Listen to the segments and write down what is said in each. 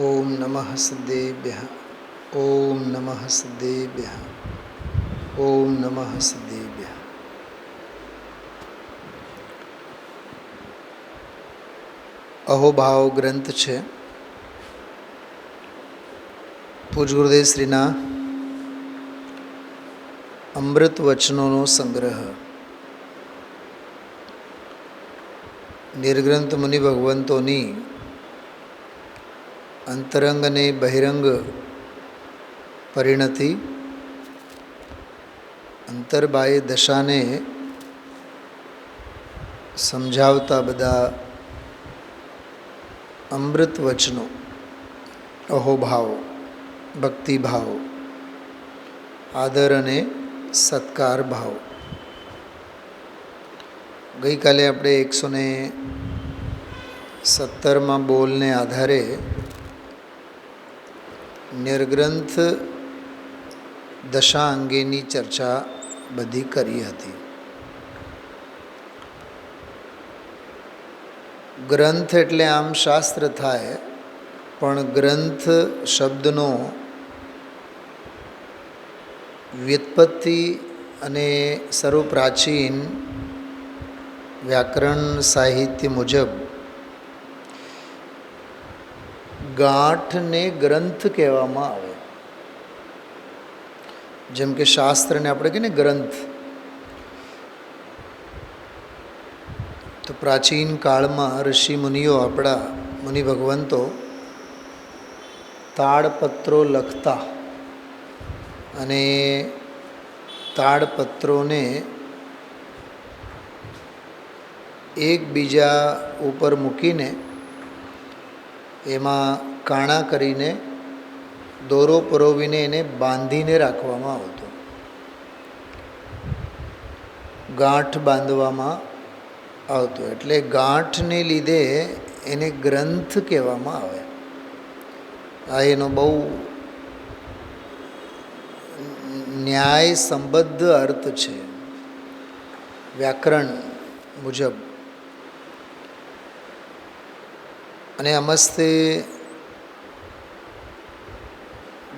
ઓમ નમઃ સિદ્ધેભ્યઃ. ઓમ નમઃ સિદ્ધેભ્યઃ. ઓમ નમઃ સિદ્ધેભ્યઃ. અહોભાવ ગ્રંથ છે. પૂજ ગુરુદેવ શ્રીના અમૃત વચનોનો સંગ્રહ. નિર્ગ્રંથ મુનિ ભગવંતોની અંતરંગ અને બહિરંગ પરિણતિ, અંતર્બાહ્ય દશાને સમજાવતા બધા અમૃત વચનો, અહોભાવ, ભક્તિભાવ, આદર અને સત્કાર ભાવ. ગઈકાલે આપણે 117માં બોલને આધારે નિર્ગ્રંથ દશા અંગેની ચર્ચા બધી કરી હતી. ગ્રંથ એટલે આમ શાસ્ત્ર થાય, પણ ગ્રંથ શબ્દનો વ્યુત્પત્તિ અને સર્વ પ્રાચીન વ્યાકરણ સાહિત્ય મુજબ ગાંઠને ગ્રંથ કહેવામાં આવે. જેમ કે શાસ્ત્રને આપણે કહીએ ને ગ્રંથ, તો પ્રાચીન કાળમાં ઋષિ મુનિઓ, આપણા મુનિ ભગવંતો તાડપત્રો લખતા અને તાડપત્રોને એકબીજા ઉપર મૂકીને એમાં કાણા કરીને દોરો પરોવીને એને બાંધીને રાખવામાં આવતો. ગાંઠ બાંધવામાં આવતો, એટલે ગાંઠને લીધે એને ગ્રંથ કહેવામાં આવે. આ એનો બહુ ન્યાય સંબદ્ધ અર્થ છે વ્યાકરણ મુજબ. અને અમસ્તે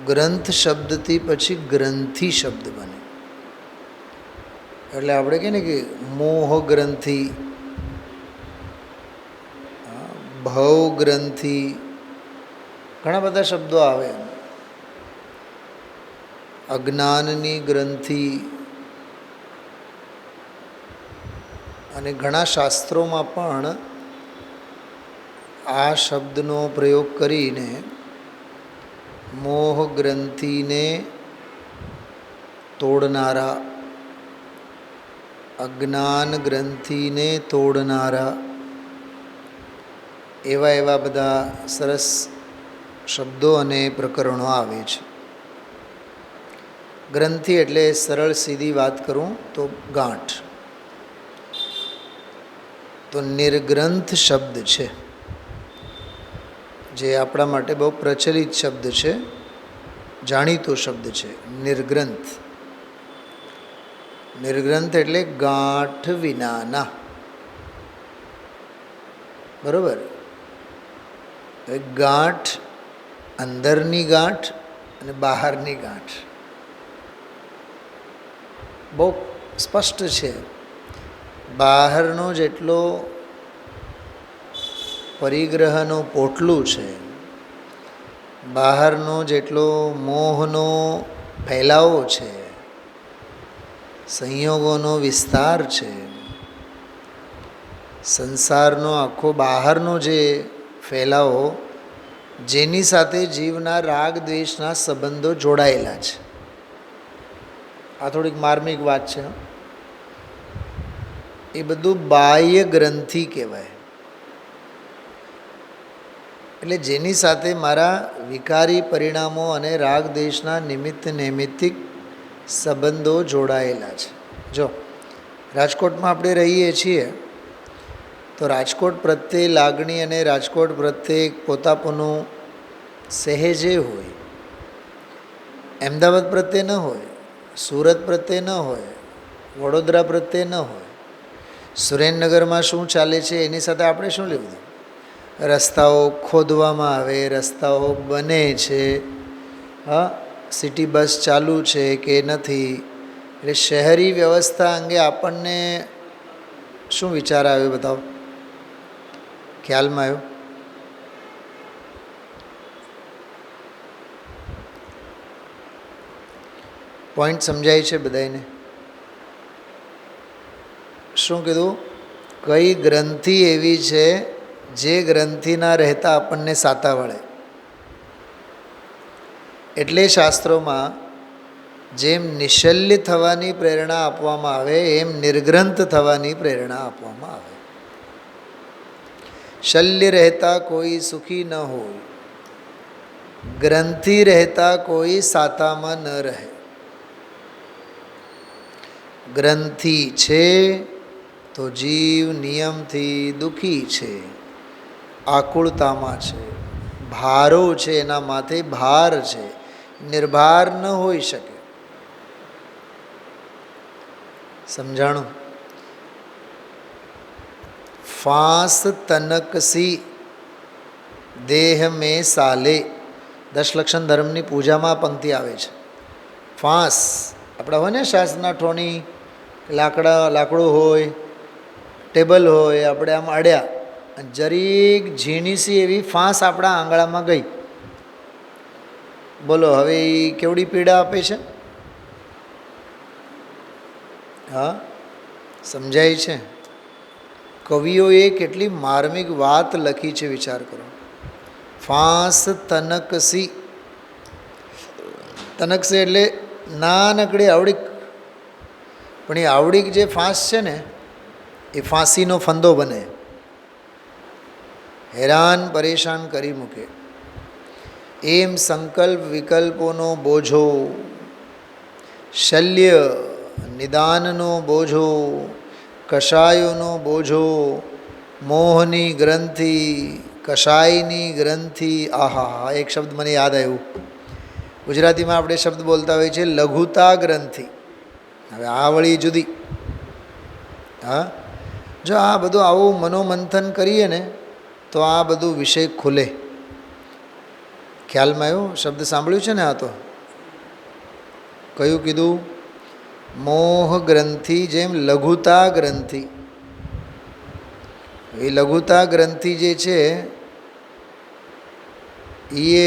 ગ્રંથ શબ્દથી પછી ગ્રંથિ શબ્દ બને. એટલે આપણે કહીએ ને કે મોહ ગ્રંથિ, ભવ ગ્રંથિ, ઘણા બધા શબ્દો આવે. અજ્ઞાનની ગ્રંથિ, અને ઘણા શાસ્ત્રોમાં પણ આ શબ્દનો પ્રયોગ કરીને મોહ ગ્રંથિને તોડનારા, અજ્ઞાન ગ્રંથિને તોડનારા, એવા બધા સરસ શબ્દો અને પ્રકરણો આવે છે. ગ્રંથિ એટલે સરળ સીધી વાત કરું તો ગાંઠ. તો નિર્ગ્રંથ શબ્દ છે, જે આપણા માટે બહુ પ્રચલિત શબ્દ છે, જાણીતો શબ્દ છે. નિર્ગ્રંથ, નિર્ગ્રંથ એટલે ગાંઠ વિનાના. બરાબર? ગાંઠ, અંદરની ગાંઠ અને બહારની ગાંઠ બહુ સ્પષ્ટ છે. બહારનો જેટલો પરિગ્રહનો પોટલું છે, બહારનો જેટલો મોહનો ફેલાવો છે, સંયોગોનો વિસ્તાર છે, સંસારનો આખો બહારનો જે ફેલાવો, જેની સાથે જીવના રાગ દ્વેષના સંબંધો જોડાયેલા છે. આ થોડીક માર્મિક વાત છે. એ બધું બાહ્ય ગ્રંથિ કહેવાય. એટલે જેની સાથે મારા વિકારી પરિણામો અને રાગ દ્વેષના નિમિત્ત નૈમિત્તિક સંબંધો જોડાયેલા છે. જો રાજકોટમાં આપણે રહીએ છીએ તો રાજકોટ પ્રત્યે લાગણી અને રાજકોટ પ્રત્યે પોતાપણું સહેજે હોય. અમદાવાદ પ્રત્યે ન હોય, સુરત પ્રત્યે ન હોય, વડોદરા પ્રત્યે ન હોય. સુરેન્દ્રનગરમાં શું ચાલે છે એની સાથે આપણે શું લેવું? રસ્તાઓ ખોદવામાં આવે, રસ્તાઓ બને છે, હા, સિટી બસ ચાલુ છે કે નથી. એટલે શહેરી વ્યવસ્થા અંગે આપણને શું વિચાર આવ્યો બતાવો, ખ્યાલમાં આવ્યો? પોઈન્ટ સમજાય છે બધાને? શું કીધું? કઈ ગ્રંથિ એવી છે જે ગ્રંથિના રહેતા આપણને સાતા વળે? એટલે શાસ્ત્રોમાં જેમ નિશલ્ય થવાની પ્રેરણા આપવામાં આવે એમ નિર્ગ્રંથ થવાની પ્રેરણા આપવામાં આવે. શલ્ય રહેતા કોઈ સુખી ન હોય, ગ્રંથિ રહેતા કોઈ સાતામાં ન રહે. ગ્રંથિ છે તો જીવ નિયમથી દુઃખી છે, આકુળતામાં છે, ભારો છે, એના માથે ભાર છે, નિર્ભાર ન હોઈ શકે. સમજાણું? ફાંસ તનકસી દેહ મેં સાલે, દશલક્ષણ ધર્મની પૂજામાં પંક્તિ આવે છે. ફાંસ આપણા હોય ને શાસના ઠોણી, લાકડું હોય, ટેબલ હોય, આપણે આમ અડ્યા અને જરીક ઝીણીસી એવી ફાંસ આપણા આંગળામાં ગઈ, બોલો હવે એ કેવડી પીડા આપે છે? હા, સમજાય છે? કવિઓએ કેટલી માર્મિક વાત લખી છે, વિચાર કરો. ફાંસ તનકસી, તનકસી એટલે નાનકડી આવડીક, પણ એ આવડીક જે ફાંસ છે ને એ ફાંસીનો ફંદો બને, હેરાન પરેશાન કરી મૂકે. એમ સંકલ્પ વિકલ્પોનો બોજો, શલ્ય નિદાનનો બોજો, કષાયોનો બોજો, મોહની ગ્રંથિ, કષાયની ગ્રંથિ. આહા, એક શબ્દ મને યાદ આવ્યું. ગુજરાતીમાં આપણે શબ્દ બોલતા હોઈએ છીએ લઘુતા ગ્રંથિ. હવે આ વળી જુદી. હા, જો આ બધું આવું મનોમંથન કરીએ ને તો આ બધું વિષય ખુલે. ખ્યાલમાં આવ્યો? શબ્દ સાંભળ્યું છે ને? આ તો કયું કીધું? મોહ ગ્રંથિ, જેમ લઘુતા ગ્રંથિ. એ લઘુતા ગ્રંથિ જે છે એ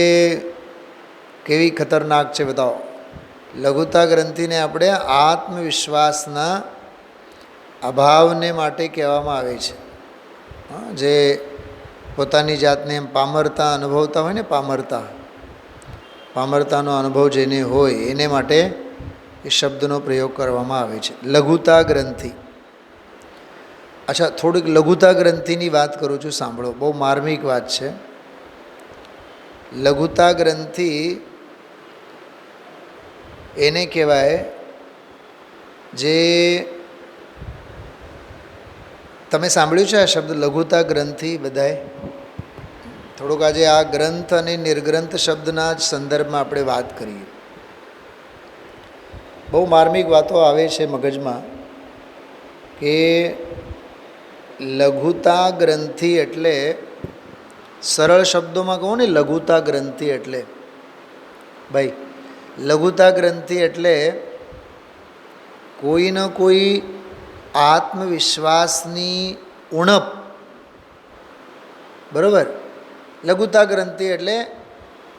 કેવી ખતરનાક છે બતાવો. લઘુતા ગ્રંથિને આપણે આત્મવિશ્વાસના અભાવને માટે કહેવામાં આવે છે. જે પોતાની જાતને એમ પામરતા અનુભવતા હોય ને, પામરતાનો અનુભવ જેને હોય એને માટે એ શબ્દનો પ્રયોગ કરવામાં આવે છે, લઘુતા ગ્રંથિ. અચ્છા, થોડીક લઘુતા ગ્રંથિની વાત કરું છું, સાંભળો, બહુ માર્મિક વાત છે. લઘુતા ગ્રંથિ એને કહેવાય જે, તમે સાંભળ્યું છે આ શબ્દ લઘુતા ગ્રંથિ બધાએ? થોડુંક આજે આ ગ્રંથ અને નિર્ગ્રંથ શબ્દના જ સંદર્ભમાં આપણે વાત કરીએ. બહુ માર્મિક વાતો આવે છે મગજમાં કે લઘુતા ગ્રંથિ એટલે, સરળ શબ્દોમાં કહું ને, લઘુતા ગ્રંથિ એટલે, ભાઈ, લઘુતા ગ્રંથિ એટલે કોઈને કોઈ આત્મવિશ્વાસની ઉણપ. બરાબર? લઘુતા ગ્રંથિ એટલે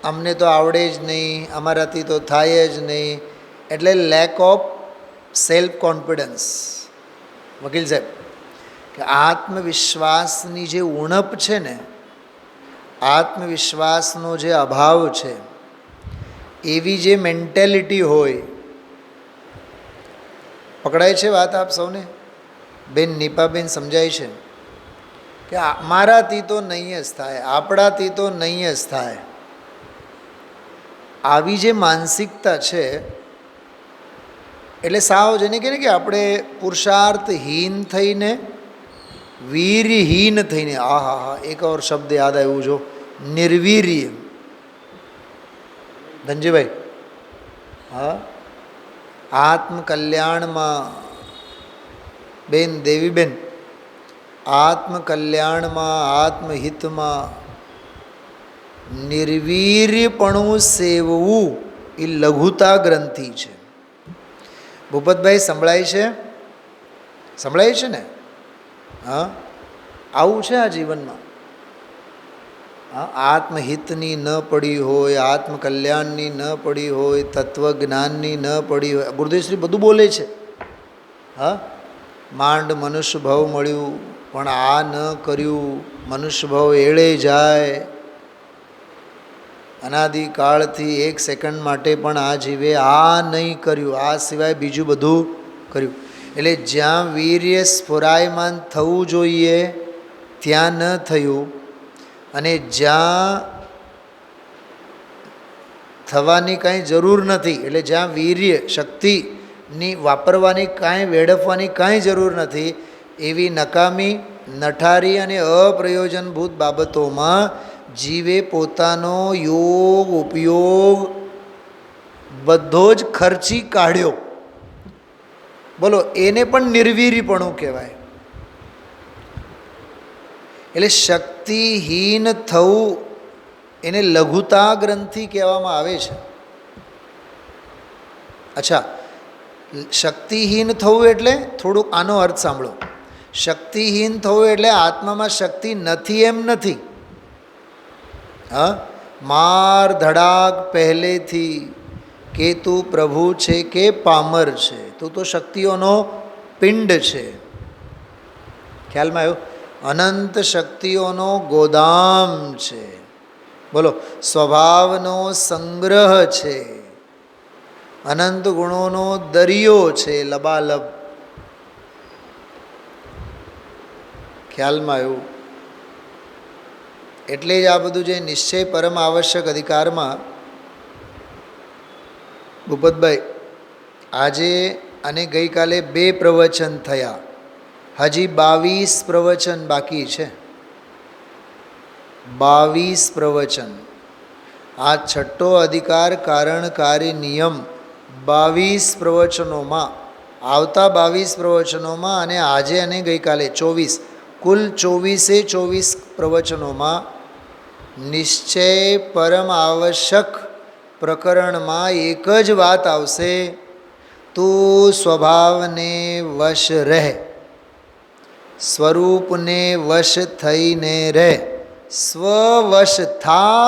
અમને તો આવડે જ નહીં, અમારાથી તો થાય જ નહીં, એટલે લેક ઓફ સેલ્ફ કોન્ફિડન્સ. વકીલ સાહેબ, કે આત્મવિશ્વાસની જે ઉણપ છે ને, આત્મવિશ્વાસનો જે અભાવ છે, એવી જે મેન્ટેલિટી હોય. પકડાય છે વાત આપ સૌને? બેન નીપાબેન સમજાય છે કે મારાથી તો નહીં જ થાય, આપણાથી તો નહીં જ થાય. આવી જે માનસિકતા છે, એટલે સાવ જેને કહે ને કે આપણે પુરુષાર્થહીન થઈને, વીરહીન થઈને, આહા હા, એક ઓર શબ્દ યાદ આવ્યું, જો, નિર્વીર્ય. ધનજીભાઈ, હા, આત્મકલ્યાણમાં બેન દેવીબેન, આત્મકલ્યાણમાં, આત્મહિતમાં નિર્વીર્યપણું સેવવું એ લઘુતા ગ્રંથિ છે. ભૂપતભાઈ સંભળાય છે? સંભળાય છે ને? હા, આવું છે આ જીવનમાં. હા, આત્મહિતની ન પડી હોય, આત્મકલ્યાણની ન પડી હોય, તત્વજ્ઞાનની ન પડી હોય. ગુરુદેવશ્રી બધું બોલે છે. હા, માંડ મનુષ્ય ભાવ મળ્યું પણ આ ન કર્યું, મનુષ્ય ભાવ એળે જાય. અનાદિકાળથી એક સેકન્ડ માટે પણ આ જીવે આ નહીં કર્યું, આ સિવાય બીજું બધું કર્યું. એટલે જ્યાં વીર્ય સ્ફુરાયમાન થવું જોઈએ ત્યાં ન થયું, અને જ્યાં થવાની કાંઈ જરૂર નથી, એટલે જ્યાં વીર્ય શક્તિની વાપરવાની કાંઈ વેડફવાની કાંઈ જરૂર નથી, એવી નકામી, નઠારી અને અપ્રયોજનભૂત બાબતોમાં જીવે પોતાનો યોગ ઉપયોગ બધો જ ખર્ચી કાઢ્યો. બોલો, એને પણ નિર્વીર્યપણું કહેવાય. એટલે શક્તિહીન થવું એને લઘુતા ગ્રંથિ કહેવામાં આવે છે. અચ્છા, શક્તિહીન થવું એટલે થોડુંક આનો અર્થ સાંભળો. શક્તિહીન થવું એટલે આત્મામાં શક્તિ નથી એમ નથી. હા, માર ધડાક પહેલેથી કે તું પ્રભુ છે કે પામર છે, તું તો શક્તિઓનો પિંડ છે. ખ્યાલમાં આવ્યો? અનંત શક્તિઓનો ગોદામ છે. બોલો, સ્વભાવનો સંગ્રહ છે, અનંત ગુણોનો દરિયો છે, લબાલબ. ખ્યાલમાં આવ્યું? એટલે જ આ બધું જે નિશ્ચય પરમ આવશ્યક અધિકારમાં ભૂપતભાઈ આજે અને ગઈકાલે 2 પ્રવચન થયા, હજી 22 પ્રવચન બાકી છે. 22 પ્રવચન. આ છઠ્ઠો અધિકાર કારણકારી નિયમ 22 પ્રવચનોમાં, આવતા 22 પ્રવચનોમાં અને આજે અને ગઈકાલે 24, કુલ 24 પ્રવચનોમાં નિશ્ચય પરમ આવશ્યક પ્રકરણમાં એક જ વાત આવશે, તું સ્વભાવને વશ રહે, સ્વરૂપને વશ થઈને રહે, સ્વવશ થા,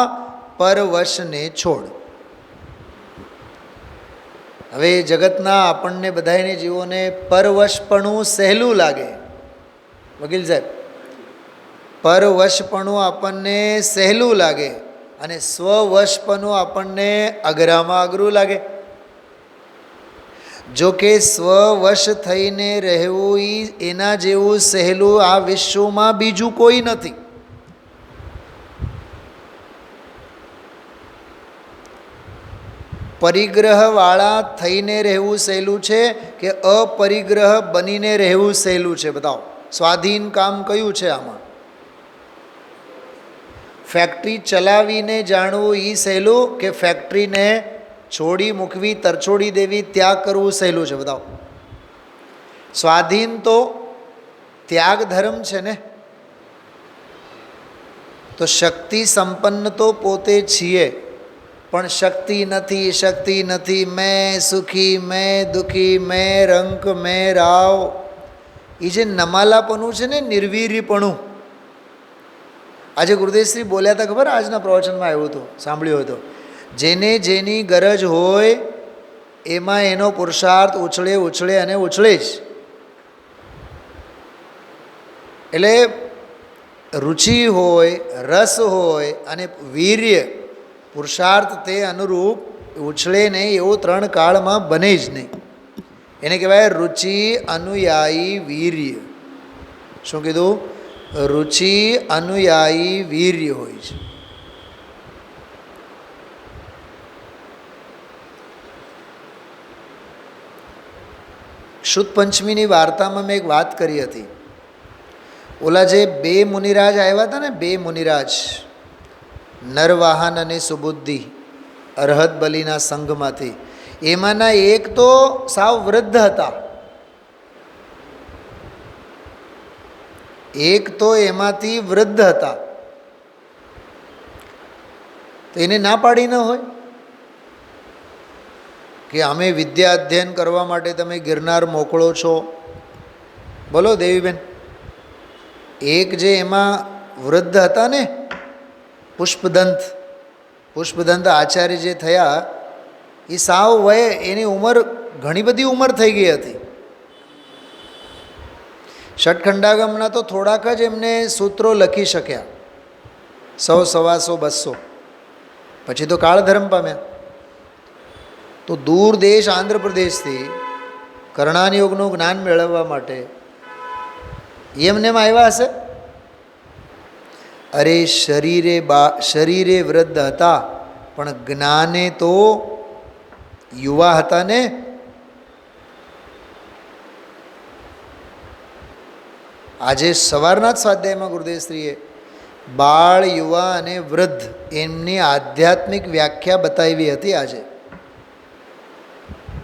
પરવશને છોડ. હવે જગતના આપણને બધાને જીવોને પરવશપણું સહેલું લાગે. વકીલ સાહેબ, પરવશપણું આપણને સહેલું લાગે અને સ્વવશપણું આપણને અઘરામાં અઘરું લાગે. જો કે સ્વવશ થઈને રહેવું એના જેવું સહેલું આ વિશ્વમાં બીજું કોઈ નથી. પરિગ્રહવાળા થઈને રહેવું સહેલું છે કે અપરિગ્રહ બનીને રહેવું સહેલું છે? બતાવો, સ્વાધીન કામ કયું છે આમાં? ફેક્ટરી ચલાવીને જાણવું એ સહેલું કે ફેક્ટરીને છોડી મૂકવી, તરછોડી દેવી, ત્યાગ કરવું સહેલું છે? બતાવો. સ્વાધીન તો ત્યાગ ધર્મ છે ને. તો શક્તિ સંપન્ન તો પોતે છીએ, પણ શક્તિ નથી, શક્તિ નથી, મેં સુખી, મેં દુઃખી, મેં રંક, મેં રાવ, એ જે નમાલાપણું છે ને, નિર્વીર્યપણું. આજે ગુરુદેવશ્રી બોલ્યા હતા ખબર? આજના પ્રવચનમાં આવ્યું હતું, સાંભળ્યું હતું. જેને જેની ગરજ હોય એમાં એનો પુરુષાર્થ ઉછળે ઉછળે અને ઉછળે જ. એટલે રુચિ હોય, રસ હોય અને વીર્ય, પુરુષાર્થ તે અનુરૂપ ઉછળે નહીં એવું 3 કાળમાં બને જ નહીં. એને કહેવાય રુચિ, અનુયાયી, વીર્ય. શું કીધું? રુચિ, અનુયાયી, વીર્ય હોય છે. શુદ્ધ પંચમીની વાર્તામાં મેં એક વાત કરી હતી. ઓલા જે 2 મુનિરાજ આવ્યા હતા ને, 2 મુનિરાજ, નરવાહન અને સુબુદ્ધિ, અરહત બલિના સંઘમાંથી, એમાંના એક તો સાવ વૃદ્ધ હતા એક તો એમાંથી વૃદ્ધ હતા, તો એને ના પાડી ન હોય કે અમે વિદ્યા અધ્યયન કરવા માટે તમે ગિરનાર મોકલો છો. બોલો દેવીબેન, એક જે એમાં વૃદ્ધ હતા ને, પુષ્પદંત આચાર્ય જે થયા, એ સાવ વયે એની ઉંમર ઘણી બધી ઉંમર થઈ ગઈ હતી. ષટખંડાગમના તો થોડાક જ એમને સૂત્રો લખી શક્યા, 100, 125, 200, પછી તો કાળધર્મ પામ્યા. તો દૂર દેશ આંધ્રપ્રદેશથી કરણાન યોગનું જ્ઞાન મેળવવા માટે એમને આવ્યા હશે? અરે શરીરે વૃદ્ધ હતા, પણ જ્ઞાને તો યુવા હતા ને. આજે સવારના જ સ્વાધ્યાયમાં ગુરુદેવશ્રીએ બાળ, યુવા અને વૃદ્ધ એમની આધ્યાત્મિક વ્યાખ્યા બતાવી હતી. આજે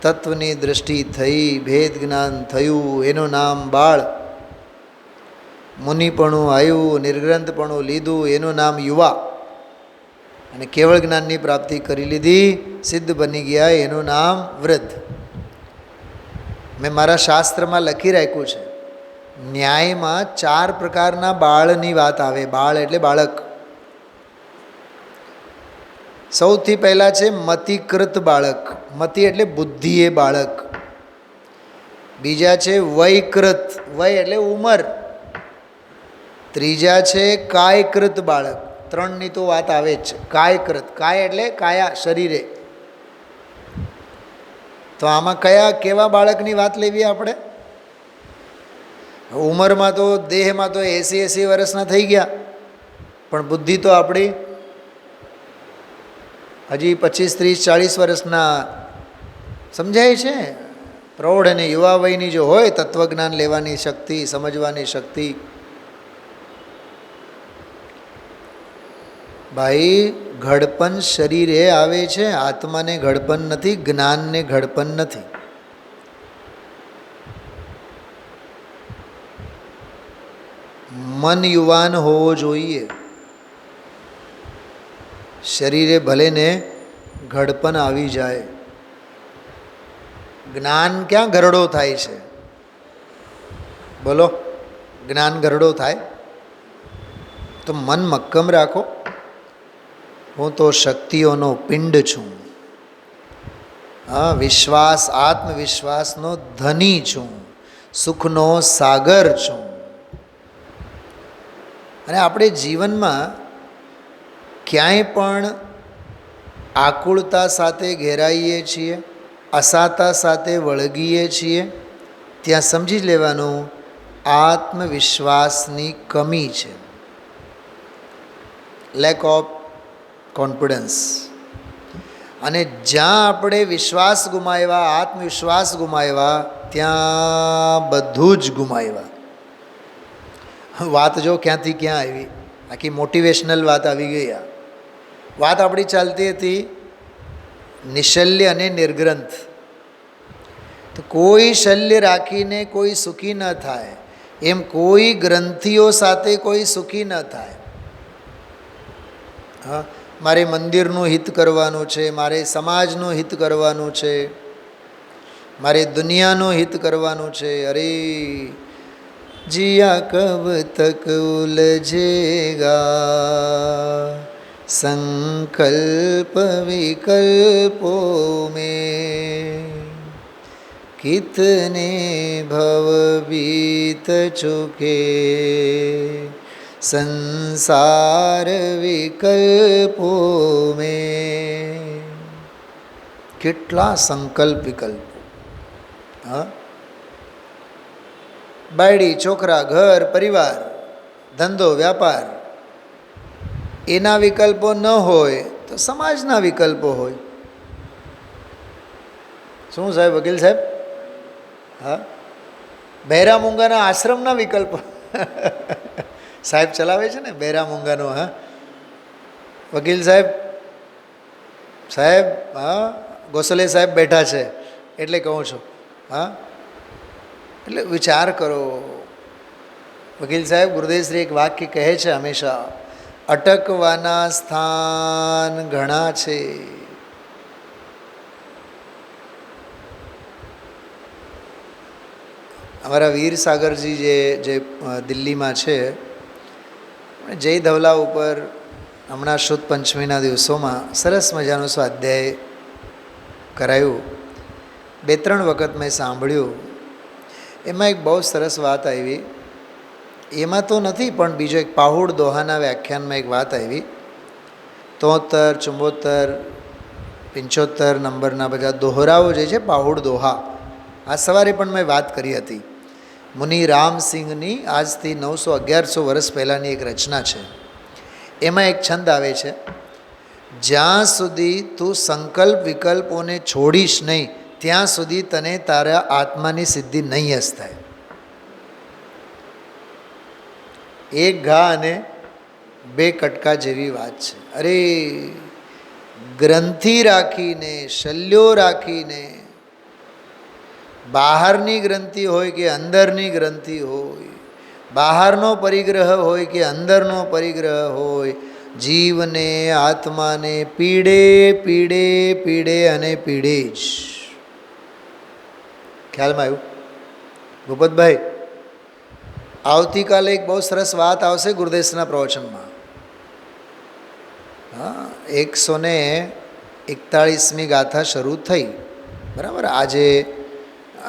તત્વની દૃષ્ટિ થઈ, ભેદ જ્ઞાન થયું, એનું નામ બાળ. મુનિપણું આવ્યું, નિર્ગ્રંથપણું લીધું, એનું નામ યુવા. અને કેવળ જ્ઞાનની પ્રાપ્તિ કરી લીધી, સિદ્ધ બની ગયા, એનું નામ વૃદ્ધ. મેં મારા શાસ્ત્રમાં લખી રાખ્યું છે, ન્યાયમાં 4 પ્રકારના બાળની વાત આવે. બાળ એટલે બાળક. સૌથી પહેલાં છે મતિકૃત બાળક. મતિ એટલે બુદ્ધિએ બાળક. બીજા છે વયકૃત, વય એટલે ઉંમર. ત્રીજા છે કાયકૃત બાળક. 3ની તો વાત આવે જ છે. કાયકૃત, કાય એટલે કાયા, શરીરે. તો આમાં કેવા બાળકની વાત લેવી આપણે? ઉંમરમાં તો, દેહમાં તો 80 વર્ષના થઈ ગયા, પણ બુદ્ધિ તો આપણી હજી 25, 30, 40 વર્ષના સમજાય છે. પ્રૌઢ અને યુવા વયની જો હોય તત્વજ્ઞાન લેવાની શક્તિ, સમજવાની શક્તિ, ભાઈ ઘડપણ શરીરે આવે છે, આત્માને ઘડપણ નથી, જ્ઞાનને ઘડપણ નથી. મન યુવાન હોવો જોઈએ. શરીરે ભલે ને ઘડપણ આવી જાય, જ્ઞાન ક્યાં ગરડો થાય છે? બોલો, જ્ઞાન ગરડો થાય? તો મન મક્કમ રાખો. હું તો શક્તિઓનો પિંડ છું. હા, વિશ્વાસ, આત્મવિશ્વાસનો ધની છું, સુખનો સાગર છું. અને આપણે જીવનમાં ક્યાંય પણ આકુળતા સાથે ઘેરાઈએ છીએ, અસાતા સાથે વળગીએ છીએ, ત્યાં સમજી લેવાનું આત્મવિશ્વાસની કમી છે. Lack of confidence. અને જ્યાં આપણે વિશ્વાસ ગુમાવ્યા, આત્મવિશ્વાસ ગુમાવ્યા, ત્યાં બધું જ ગુમાવ્યા. વાત જો ક્યાંથી ક્યાં આવી, આખી મોટિવેશનલ વાત આવી ગઈ. આ વાત આપણી ચાલતી હતી નિશલ્ય અને નિર્ગ્રંથ. તો કોઈ શલ્ય રાખીને કોઈ સુખી ન થાય, એમ કોઈ ગ્રંથિઓ સાથે કોઈ સુખી ન થાય. હા, મારે મંદિરનું હિત કરવાનું છે, મારે સમાજનું હિત કરવાનું છે, મારે દુનિયાનું હિત કરવાનું છે. અરે जिया कब तक उलझेगा संकल्प विकल्पों में, कितने भव बीत चुके संसार विकल्पों में. કેટલા સંકલ્પ વિકલ્પો. હા, બાયડી, છોકરા, ઘર, પરિવાર, ધંધો, વ્યાપાર, એના વિકલ્પો ન હોય તો સમાજના વિકલ્પો હોય. શું સાહેબ, વકીલ સાહેબ? હા, બહેરા મૂંગાના આશ્રમના વિકલ્પો. સાહેબ ચલાવે છે ને બહેરા મૂંગાનો. હા, વકીલ સાહેબ, સાહેબ, હા, ગોસલે સાહેબ બેઠા છે એટલે કહું છું. હા, એટલે વિચાર કરો, વકીલ સાહેબ, ગુરુદેવશ્રી એક વાક્ય કહે છે હંમેશા, અટકવાના સ્થાન ઘણા છે. અમારા વીર સાગરજી જે દિલ્હીમાં છે, જય ધવલા ઉપર હમણાં શુદ્ધ પંચમીના દિવસોમાં સરસ મજાનું સ્વાધ્યાય કરાયું. 2-3 વખત મેં સાંભળ્યું. એમાં એક બહુ સરસ વાત આવી. એમાં તો નથી, પણ બીજો એક પાહુડ દોહાના વ્યાખ્યાનમાં એક વાત આવી. 73, 74, 75 નંબરના બધા દોહરાઓ જે છે, પાહુડ દોહા. આ સવારે પણ મેં વાત કરી હતી. મુનિ રામસિંહની આજથી 900-1100 વર્ષ પહેલાંની એક રચના છે. એમાં એક છંદ આવે છે, જ્યાં સુધી તું સંકલ્પ વિકલ્પોને છોડીશ નહીં ત્યાં સુધી તને તારા આત્માની સિદ્ધિ નહીં જ થાય. એક ઘા અને 2 કટકા જેવી વાત છે. અરે ગ્રંથિ રાખીને, શલ્યો રાખીને, બહારની ગ્રંથિ હોય કે અંદરની ગ્રંથિ હોય, બહારનો પરિગ્રહ હોય કે અંદરનો પરિગ્રહ હોય, જીવને આત્માને પીડે પીડે પીડે અને પીડે જ. ખ્યાલમાં આવ્યું? ભૂપતભાઈ, આવતીકાલે એક બહુ સરસ વાત આવશે ગુરુદેવના પ્રવચનમાં. હા, 141મી ગાથા શરૂ થઈ, બરાબર. આજે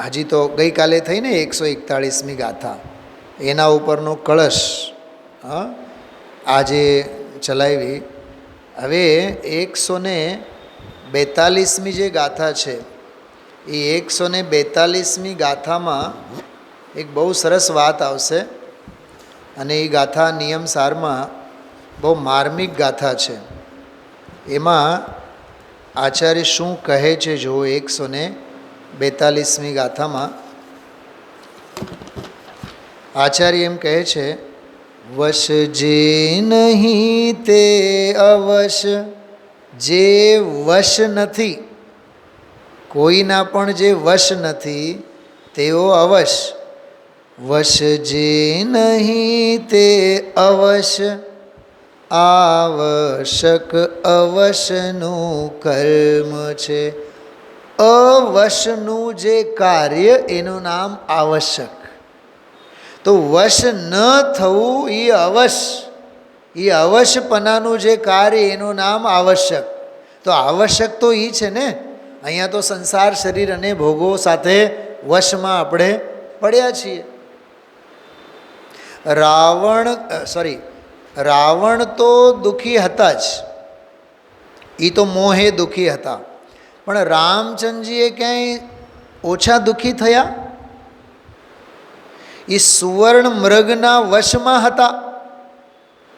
હજી તો ગઈકાલે થઈને 141મી ગાથા, એના ઉપરનો કળશ આજે ચલાવી. હવે 142મી જે ગાથા છે, એ 142મી ગાથામાં એક બહુ સરસ વાત આવશે. અને એ ગાથા નિયમસારમાં બહુ માર્મિક ગાથા છે. એમાં આચાર્ય શું કહે છે જો 142મી ગાથામાં આચાર્ય એમ કહે છે, વશ જે નહીં તે અવશ, જે વશ નથી, કોઈના પણ જે વશ નથી તેઓ અવશ. વશ જે નહીં તે અવશ, આવશ્યક અવશનું કર્મ છે. અવશનું જે કાર્ય એનું નામ આવશ્યક. તો વશ ન થવું એ અવશ, એ અવશપણાનું જે કાર્ય એનું નામ આવશ્યક. તો આવશ્યક તો એ છે ને. અહીંયા તો સંસાર, શરીર અને ભોગો સાથે વશમાં આપણે પડ્યા છીએ. રાવણ તો દુઃખી હતા જ, એ તો મોહે દુઃખી હતા. પણ રામચંદ્રજીએ ક્યાંય ઓછા દુઃખી થયા? એ સુવર્ણ મૃગના વશમાં હતા.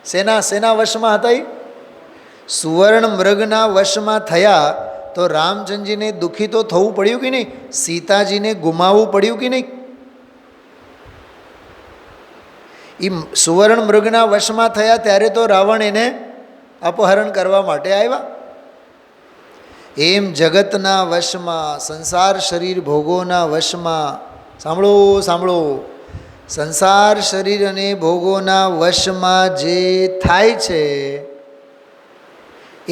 શેના વશમાં હતા? એ સુવર્ણ મૃગના વશમાં થયા. તો રામચંદ્રજીને દુઃખી તો થવું પડ્યું કે નહીં? સીતાજીને ગુમાવવું પડ્યું કે નહીં? એ સુવર્ણ મૃગના વશમાં થયા ત્યારે તો રાવણ એને અપહરણ કરવા માટે આવ્યા. એમ જગતના વશમાં, સંસાર શરીર ભોગોના વશમાં, સાંભળો સાંભળો, સંસાર શરીર અને ભોગોના વશમાં જે થાય છે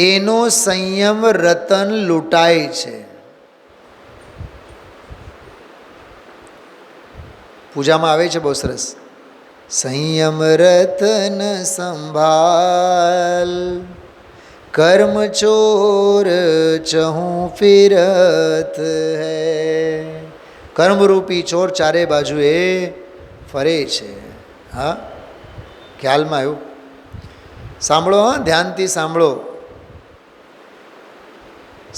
એનો સંયમ રતન લૂંટાય છે. પૂજામાં આવે છે બહુ સરસ, સંયમ રતન સંભાલ, કર્મ ચોર ચહું ફિરત હૈ. કર્મરૂપી ચોર ચારે બાજુએ ફરે છે. હા, ખ્યાલમાં આવ્યું? સાંભળો, હા, ધ્યાનથી સાંભળો.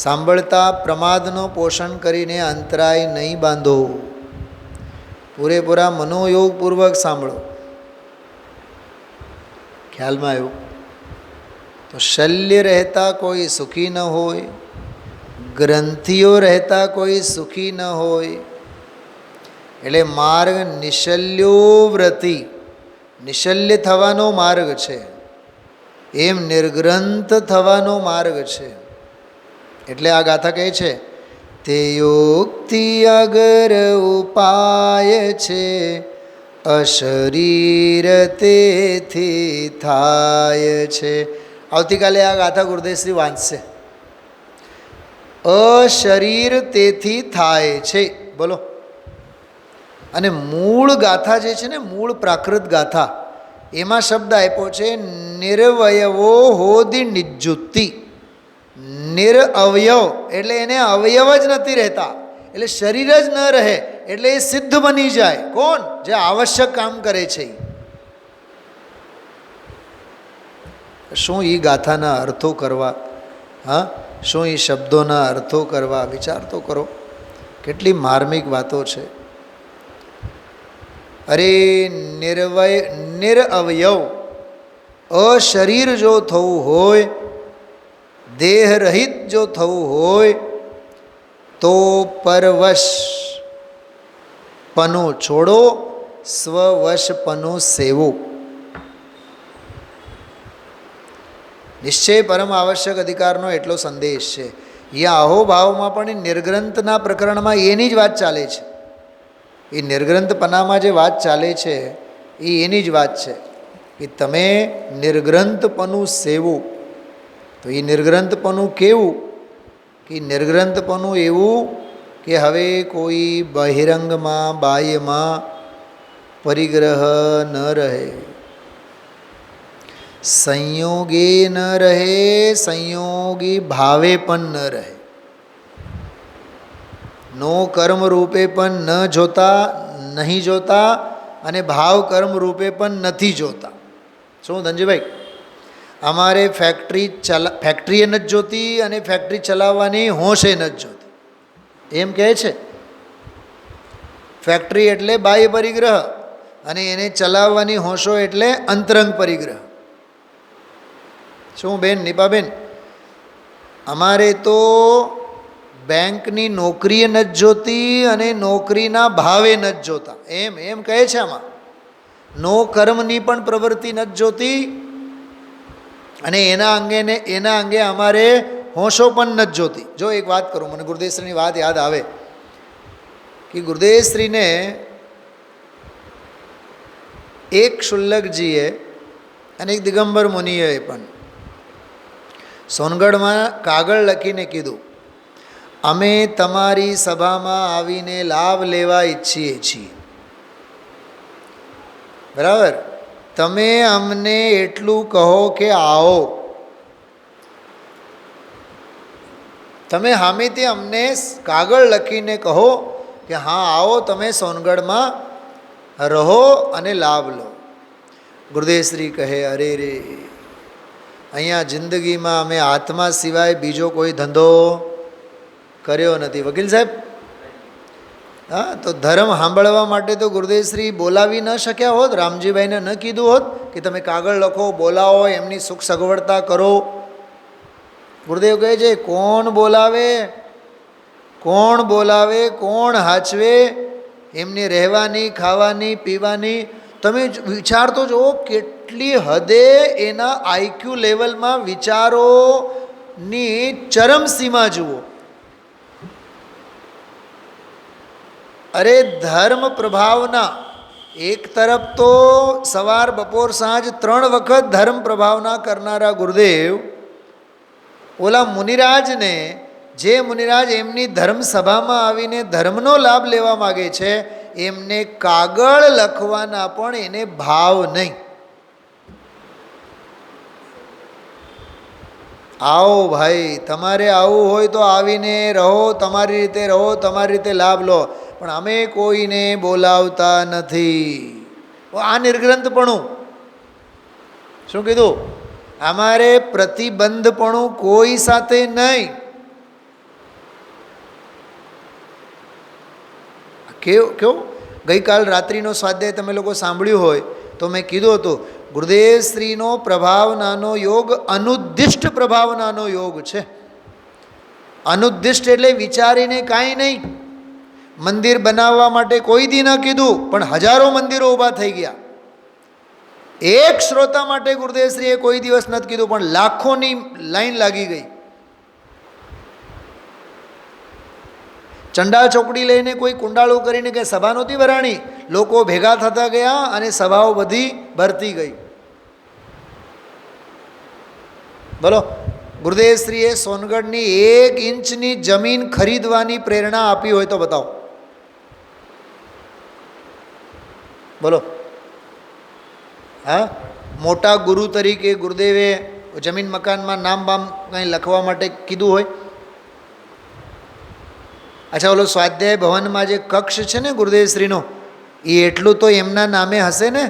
સાંભળતા પ્રમાદનો પોષણ કરીને અંતરાય નહીં બાંધો. પૂરેપૂરા મનોયોગપૂર્વક સાંભળો. ખ્યાલમાં આવ્યું? તો શલ્ય રહેતા કોઈ સુખી ન હોય, ગ્રંથિઓ રહેતા કોઈ સુખી ન હોય. એટલે માર્ગ નિશલ્યોવ્રતિ, નિશલ્ય થવાનો માર્ગ છે. એમ નિર્ગ્રંથ થવાનો માર્ગ છે. એટલે આ ગાથા કહે છે, તે યોગથી અગર ઉપાય છે, અશરીર તેથી થાય છે. આવતીકાલે આ ગાથા ગુરુદેવશ્રી વાંચશે. અશરીર તેથી થાય છે. બોલો. અને મૂળ ગાથા જે છે ને, મૂળ પ્રાકૃત ગાથા, એમાં શબ્દ આપ્યો છે નિર્વયવો હોદી નિજ્જુતિ. નિરઅવયવ એટલે એને અવયવ જ નથી રહેતા, એટલે શરીર જ ન રહે, એટલે એ સિદ્ધ બની જાય. કોણ? જે આવશ્યક કામ કરે છે. શું એ ગાથાના અર્થો કરવા, હા, શું એ શબ્દોના અર્થો કરવા, વિચાર તો કરો. કેટલી માર્મિક વાતો છે. અરે નિરઅવયવ, અશરીર જો થવું હોય, દેહ રહિત જો થવું હોય, તો પરવશ પનું છોડો, સ્વવશ પનું સેવો. નિશ્ચય પરમ આવશ્યક અધિકારનો એટલો સંદેશ છે. અહીંયા અહોભાવમાં પણ નિર્ગ્રંથના પ્રકરણમાં એની જ વાત ચાલે છે. એ નિર્ગ્રંથપનામાં જે વાત ચાલે છે એ એની જ વાત છે કે તમે નિર્ગ્રંથપનું સેવું. તો એ નિર્ગ્રંથપનું કેવું? કે નિર્ગ્રંથપનું એવું કે હવે કોઈ બહિરંગમાં, બાહ્યમાં પરિગ્રહ ન રહે, સંયોગે ન રહે, સંયોગી ભાવે પણ ન રહે, નો કર્મ રૂપે પણ ન જોતા, નહીં જોતા, અને ભાવ કર્મ રૂપે પણ નથી જોતા. શું ધનજીભાઈ? અમારે ફેક્ટરીએ નથી જોતી અને ફેક્ટરી ચલાવવાની હોશે નથી જોતી, એમ કહે છે. ફેક્ટરી એટલે બાહ્ય પરિગ્રહ અને એને ચલાવવાની હોશો એટલે અંતરંગ પરિગ્રહ. શું બેન નીપાબેન? અમારે તો બેંકની નોકરીએ નથી જોતી અને નોકરીના ભાવે નથી જોતા, એમ કહે છે. આમાં નો કર્મની પણ પ્રવૃત્તિ નથી જોતી અને એના અંગે અમારે હોશો પણ નથી જોતી. જો એક વાત કરું, મને ગુરુદેવશ્રીની વાત યાદ આવે કે ગુરુદેવશ્રીને એક શુલ્લકજીએ અને એક દિગંબર મુનિએ પણ સોનગઢમાં કાગળ લખીને કીધું, અમે તમારી સભામાં આવીને લાભ લેવા ઈચ્છીએ છીએ. બરાબર? તમે અમને એટલું કહો કે આવો. તમે સામેથી અમને કાગળ લખીને કહો કે હા આવો, તમે સોનગઢમાં રહો અને લાભ લો. ગુરુદેવશ્રી કહે, અરે રે, અહીંયા જિંદગીમાં અમે આત્મા સિવાય બીજો કોઈ ધંધો કર્યો નથી. વકીલ સાહેબ, હા, તો ધર્મ સાંભળવા માટે તો ગુરુદેવશ્રી બોલાવી ન શક્યા હોત, રામજીભાઈને ન કીધું હોત કે તમે કાગળ લખો, બોલાવો, એમની સુખ સગવડતા કરો. ગુરુદેવ કહે છે, કોણ બોલાવે, કોણ બોલાવે, કોણ હાચવે, એમની રહેવાની, ખાવાની, પીવાની. તમે વિચાર તો જુઓ, કેટલી હદે એના આઈક્યુ લેવલમાં વિચારોની ચરમસીમા જુઓ. અરે ધર્મ પ્રભાવના, એક તરફ તો સવાર, બપોર, સાંજ 3 વખત ધર્મ પ્રભાવના કરનારા ગુરુદેવ ઓલા મુનિરાજને, જે મુનિરાજ એમની ધર્મ સભામાં આવીને ધર્મનો લાભ લેવા માગે છે, એમને કાગળ લખવાના પણ એને ભાવ નહીં. આવો ભાઈ, તમારે આવવું હોય તો આવીને રહો, તમારી રીતે રહો, તમારી રીતે લાભ લો, પણ અમે કોઈને બોલાવતા નથી. આ નિર્ગ્રંથપણું. શું કીધું? અમારે પ્રતિબંધપણું કોઈ સાથે નહીં. કેવું ગઈકાલ રાત્રિનો સ્વાધ્યાય તમે લોકો સાંભળ્યું હોય તો મેં કીધું હતું, ગુરુદેવશ્રીનો પ્રભાવનાનો યોગ અનુદ્દિષ્ટ પ્રભાવનાનો યોગ છે. અનુદ્દિષ્ટ એટલે વિચારીને કાંઈ નહીં. મંદિર બનાવવા માટે કોઈ દી ન કીધું, પણ હજારો મંદિરો ઊભા થઈ ગયા. એક શ્રોતા માટે ગુરુદેવશ્રીએ કોઈ દિવસ નથી કીધું, પણ લાખોની લાઈન લાગી ગઈ. ચંડાળ ચોકડી લઈને કોઈ કુંડાળું કરીને કે સભા નહોતી ભરાણી, લોકો ભેગા થતા ગયા અને સભાઓ બધી ભરતી ગઈ. બોલો, ગુરુદેવશ્રીએ સોનગઢની 1 ઇંચની જમીન ખરીદવાની પ્રેરણા આપી હોય તો બતાવો. બોલો. હા, મોટા ગુરુ તરીકે ગુરુદેવે જમીન મકાનમાં નામ બામ કંઈ લખવા માટે કીધું હોય? અચ્છા, ઓલો સ્વાધ્યાય ભવનમાં જે કક્ષ છે ને ગુરુદેવશ્રીનો, એ એટલું તો એમના નામે હશે ને?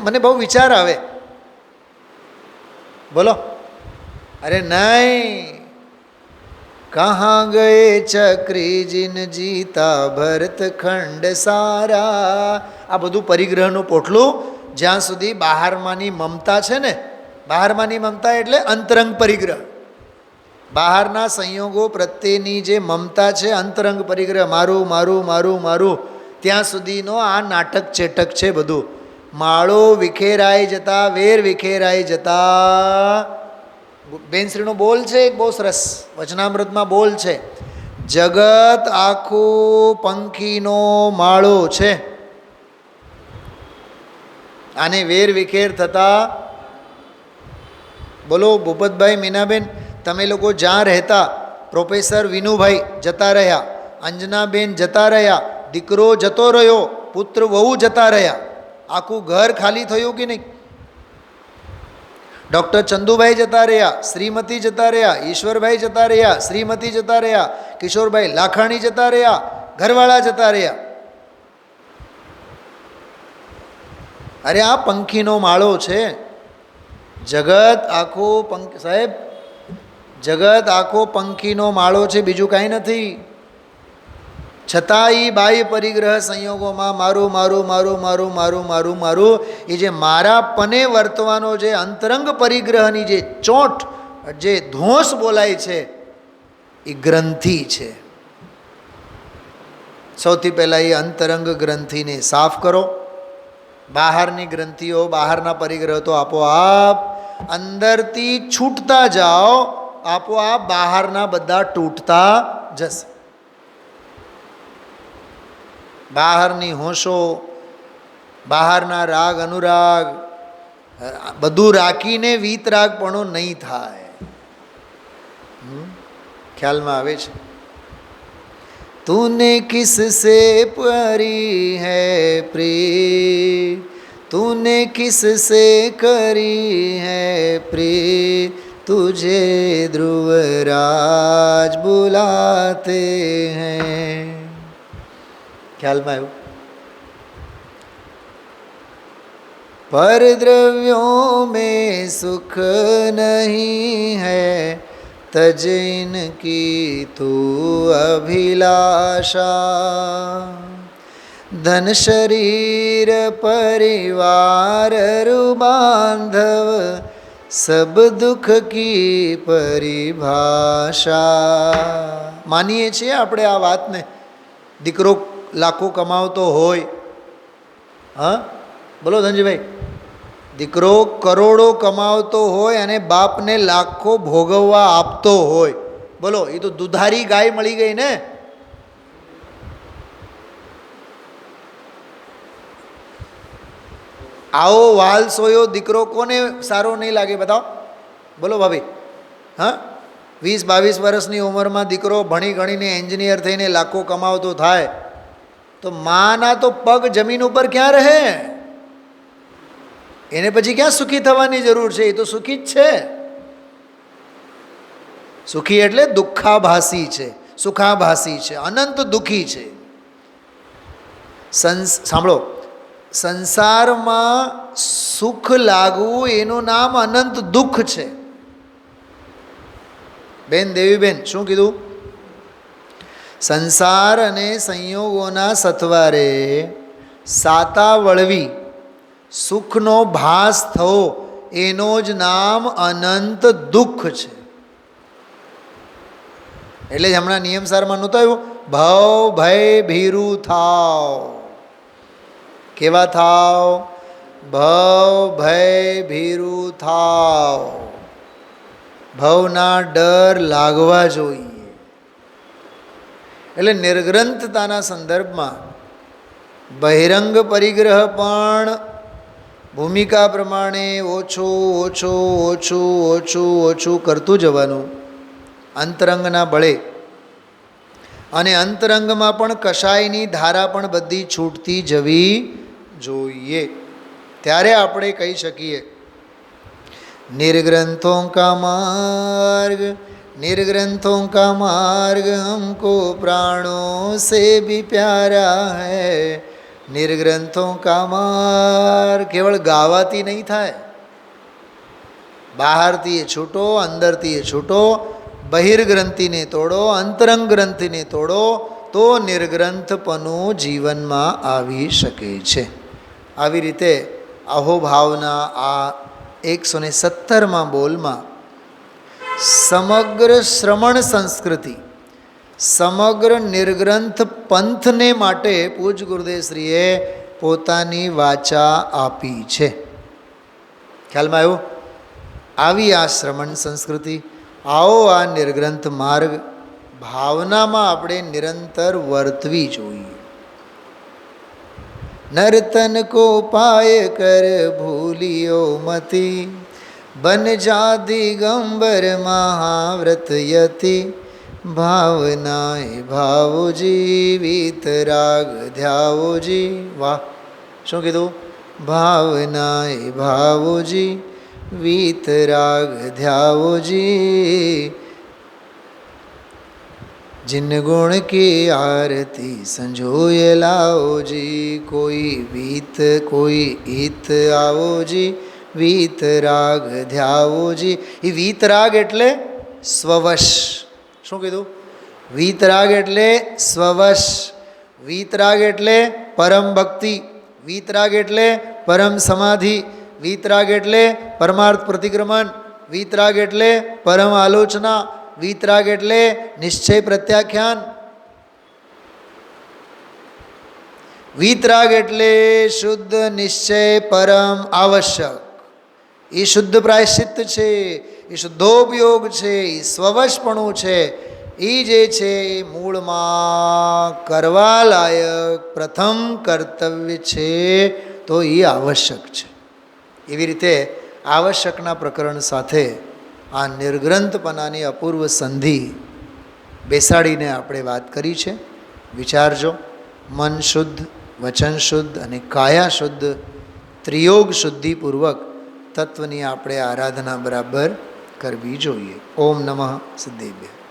મને બહુ વિચાર આવે. બોલો. અરે નહીં, કહા ગયે ચક્રી જીન જીતા ભરતખંડ સારા, આ બધું પરિગ્રહનું પોટલું. જ્યાં સુધી બહારમાંની મમતા છે ને, બહારમાંની મમતા એટલે અંતરંગ પરિગ્રહ, બહારના સંયોગો પ્રત્યેની જે મમતા છે, અંતરંગ પરિગ્રહ, મારું મારું મારું મારું, ત્યાં સુધીનો આ નાટક ચેટક છે બધું. માળો વિખેરાઈ જતા, વેર વિખેરાઈ જતા. બેનશ્રીનો બોલ છે એક બહુ સરસ, વચનામૃતમાં બોલ છે, જગત આખું પંખીનો માળો છે, આને વેર વિખેર થતા. બોલો ભૂપતભાઈ, મીનાબેન, તમે લોકો જ્યાં રહેતા, પ્રોફેસર વિનુભાઈ જતા રહ્યા, અંજનાબેન જતા રહ્યા, દીકરો જતો રહ્યો, પુત્ર વહુ જતા રહ્યા, આખું ઘર ખાલી થયું કે નહીં? ડૉક્ટર ચંદુભાઈ જતા રહ્યા, શ્રીમતી જતા રહ્યા, ઈશ્વરભાઈ જતા રહ્યા, શ્રીમતી જતા રહ્યા, કિશોરભાઈ લાખાણી જતા રહ્યા, ઘરવાળા જતા રહ્યા. અરે આ પંખીનો માળો છે. જગત આખો સાહેબ, જગત આખો પંખીનો માળો છે, બીજું કાંઈ નથી. છતાં એ બાહ્ય પરિગ્રહ સંયોગોમાં મારું મારું મારું મારું મારું મારું મારું, એ જે મારા પને વર્તવાનો જે અંતરંગ પરિગ્રહની જે ચોંટ, જે ધોંસ બોલાય છે, એ ગ્રંથિ છે. સૌથી પહેલાં એ અંતરંગ ગ્રંથિને સાફ કરો. બહારની ગ્રંથિઓ, બહારના પરિગ્રહ તો આપોઆપ અંદરથી છૂટતા જાઓ, આપોઆપ બહારના બધા તૂટતા જશે. બહારની હોશો, બહારના રાગ અનુરાગ બધું રાખીને વીતરાગપણું નહીં થાય. ખ્યાલમાં આવે છે? तूने किससे परी है प्रीत, तूने किससे करी है प्रीत, तुझे ध्रुवराज बुलाते हैं. ખ્યાલમાં આવ્યું? पर द्रव्यों में सुख नहीं है, तज इनकी तू अभिलाषा, धन शरीर परिवार रुबांधव, सब दुख की परिभाषा. માનીએ છીએ આપણે આ વાતને? દીકરો લાખો કમાવતો હોય, હા બોલો ધનજીભાઈ, દીકરો કરોડો કમાવતો હોય અને બાપને લાખો ભોગવવા આપતો હોય, બોલો એ તો દુધારી ગાય મળી ગઈ ને? આવો વાલસોયો દીકરો કોને સારો નહીં લાગે? બતાવો, બોલો ભાભી. હા, 20-22 વર્ષની ઉંમરમાં દીકરો ભણી ગણીને એન્જિનિયર થઈને લાખો કમાવતો થાય તો માના તો પગ જમીન ઉપર ક્યાં રહે? એને પછી ક્યાં સુખી થવાની જરૂર છે? એ તો સુખી જ છે. સુખી એટલે દુઃખાભાસી છે, સુખાભાસી છે, અનંત દુઃખી છે. સાંભળો, સંસારમાં સુખ લાગવું એનું નામ અનંત દુઃખ છે. બેન દેવીબેન શું કીધું? સંસાર અને સંયોગોના સથવારે સાતા વળવી, સુખનો ભાસ થવો, એનો જ નામ અનંત દુઃખ છે. એટલે જ હમણાં નિયમસારમાં નહોતો આવ્યો, ભવ ભય ભીરુ થાવ. કેવા થાવ? ભવ ભય ભીરુ થાવ. ભવના ડર લાગવા જોઈએ. એટલે નિર્ગ્રંથતાના સંદર્ભમાં બહિરંગ પરિગ્રહ પણ ભૂમિકા પ્રમાણે ઓછું ઓછું ઓછું ઓછું ઓછું કરતું જવાનું અંતરંગના બળે, અને અંતરંગમાં પણ કશાયની ધારા પણ બધી છૂટતી જવી જોઈએ. ત્યારે આપણે કહી શકીએ निर्ग्रंथों का मार्ग, निर्ग्रंथों का मार्ग हमको प्राणों से भी प्यारा है. निर्ग्रंथों का मार्ग केवल गावाती नहीं था, બહારથી એ છૂટો, અંદરથી એ છૂટો. બહિર્ગ્રંથિને તોડો, અંતરંગ ગ્રંથિને તોડો, તો નિર્ગ્રંથપણું જીવનમાં આવી શકે છે. આવી રીતે અહોભાવના આ 117માં બોલમાં સમગ્ર શ્રમણ સંસ્કૃતિ, સમગ્ર નિર્ગ્રંથ પંથને માટે પૂજ ગુરુદેવશ્રીએ પોતાની વાચા આપી છે. ખ્યાલમાં આવ્યું? આવી આ શ્રમણ સંસ્કૃતિ, આવો આ નિર્ગ્રંથ માર્ગ, ભાવનામાં આપણે નિરંતર વર્તવી જોઈએ. नर्तन को पाए कर भूलियो मति, बन जा दिगंबर महाव्रत यति. भावनाए भावो जीवित राग ध्यावोजी. वाह, શું કીધું? ભાવનાએ ભાવોજી વીતરાગ ધ્યાવોજી. जिन गुण की आरती संजोए लाओ जी. कोई वीत कोई હિત આવો જી, વીતરાગ ધ્યાવો જી. એ વીતરાગ એટલે સ્વવશ. શું કીધું? વીતરાગ એટલે સ્વવશ. વીતરાગ એટલે પરમ ભક્તિ. વીતરાગ એટલે પરમ સમાધિ. વીતરાગ એટલે પરમાર્થ પ્રતિક્રમણ. વીતરાગ એટલે પરમ આલોચના. વીતરાગ એટલે નિશ્ચય પ્રત્યાખ્યાન. વીતરાગ એટલે શુદ્ધ નિશ્ચય પરમ આવશ્યક. એ શુદ્ધ પ્રાયશ્ચિત્ત છે, એ શુદ્ધોપયોગ છે, એ સ્વવશપણું છે. એ જે છે એ મૂળમાં કરવા લાયક પ્રથમ કર્તવ્ય છે, તો એ આવશ્યક છે. એવી રીતે આવશ્યકના પ્રકરણ સાથે આ નિર્ગ્રંથપણાની અપૂર્વ સંધિ બેસાડીને આપણે વાત કરી છે. વિચારજો. મન શુદ્ધ, વચન શુદ્ધ અને કાયા શુદ્ધ, ત્રિયોગ શુદ્ધિપૂર્વક તત્વની આપણે આરાધના બરાબર કરવી જોઈએ. ઓમ નમઃ સિદ્ધેભ્યઃ.